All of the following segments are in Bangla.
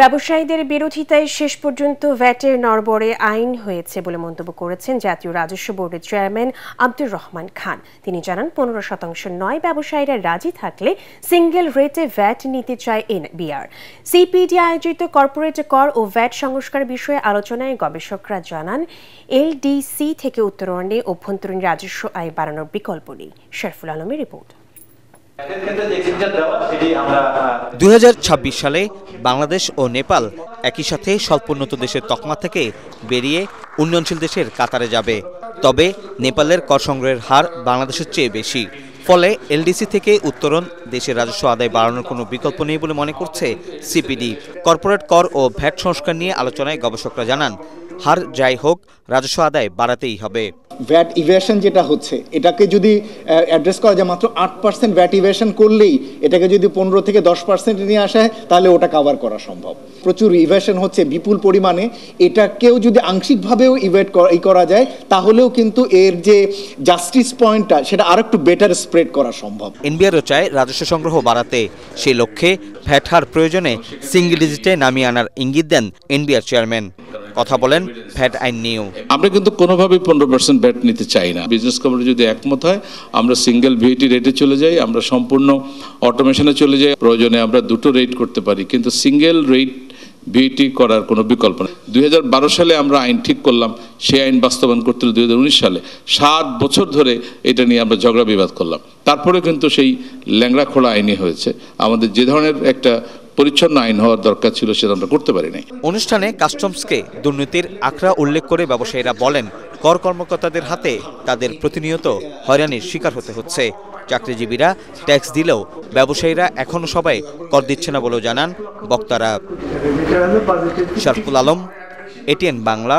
ব্যবসায়ীদের বিরোধিতায় শেষ পর্যন্ত ভ্যাটের নড়বড়ে আইন হয়েছে বলে মন্তব্য করেছেন জাতীয় রাজস্ব বোর্ডের চেয়ারম্যান আব্দুর রহমান খান। তিনি জানান 15% নয় ব্যবসায়ীরা রাজি থাকলে সিঙ্গেল রেটে ভ্যাট নিতে চায় এনবিআর। সিপিডি আয়োজিত কর্পোরেট কর ও ভ্যাট সংস্কার বিষয়ে আলোচনায় গবেষকরা জানান এলডিসি থেকে উত্তরণে অভ্যন্তরীণ রাজস্ব আয় বাড়ানোর বিকল্প নেই। শরফুল আলমের রিপোর্ট। 2026 সালে বাংলাদেশ ও নেপাল একই সাথে স্বল্পোন্নত দেশের তকমা থেকে বেরিয়ে উন্নয়নশীল দেশের কাতারে যাবে। তবে নেপালের কর সংগ্রহের হার বাংলাদেশের চেয়ে বেশি। ফলে এলডিসি থেকে উত্তরণ দেশের রাজস্ব আদায় বাড়ানোর কোনো বিকল্প নেই বলে মনে করছে সিপিডি। কর্পোরেট কর ও ভ্যাট সংস্কার নিয়ে আলোচনায় গবেষকরা জানান হার যাই হোক রাজস্ব আদায় বাড়াতেই হবে। ভ্যাট ইভেশন যেটা হচ্ছে এটাকে যদি অ্যাড্রেস করা যায়, মাত্র 8% ভ্যাট ইভেশন করলেই এটাকে যদি 15 থেকে 10% নিয়ে আসা হয় তাহলে ওটা কভার করা সম্ভব। প্রচুর ইভেশন হচ্ছে বিপুল পরিমাণে, এটাকেও যদি আংশিকভাবেও করা যায় তাহলেও কিন্তু এর যে জাস্টিস পয়েন্টটা সেটা আরেকটু বেটার স্প্রেড করা সম্ভব। এনবিআরও চায় রাজস্ব সংগ্রহ বাড়াতে। সেই লক্ষ্যে ভ্যাট হার প্রয়োজনে সিঙ্গল ডিজিটে নামিয়ে আনার ইঙ্গিত দেন এনবিআর চেয়ারম্যান। কথা বলেন ভ্যাট আইন নিয়েও। আমরা কিন্তু কোনোভাবেই 15% ভ্যাট নিতে চাই না। বিজনেস কমিউনিটি যদি একমত হয় আমরা সিঙ্গেল ভিটি রেটে চলে যাই, আমরা সম্পূর্ণ অটোমেশনে চলে যাই। প্রয়োজনে আমরা দুটো রেট করতে পারি, কিন্তু সিঙ্গেল রেট ভিটি করার কোনো বিকল্প নেই। 2012 সালে আমরা আইন ঠিক করলাম, সেই আইন বাস্তবায়ন করতে 2019 সালে 7 বছর ধরে এটা নিয়ে আমরা ঝগড়া বিবাদ করলাম। তারপরে কিন্তু সেই ল্যাংড়া খোলা আইনই হয়েছে। আমাদের যে ধরনের একটা পরিচ্ছন্ন আইন হওয়ার দরকার ছিল সেটা আমরা করতে পারি নাই। অনুষ্ঠানে কাস্টমসকে দুর্নীতির আখড়া উল্লেখ করে ব্যবসায়ীরা বলেন কর কর্মকর্তাদের হাতে তাদের প্রতিনিয়ত হয়রানির শিকার হতে হচ্ছে। চাকরিজীবীরা ট্যাক্স দিলেও ব্যবসায়ীরা এখনো সবাই কর দিচ্ছে না বলেও জানান বক্তারা। শরফুল আলম, এটিএন বাংলা,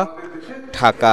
ঢাকা।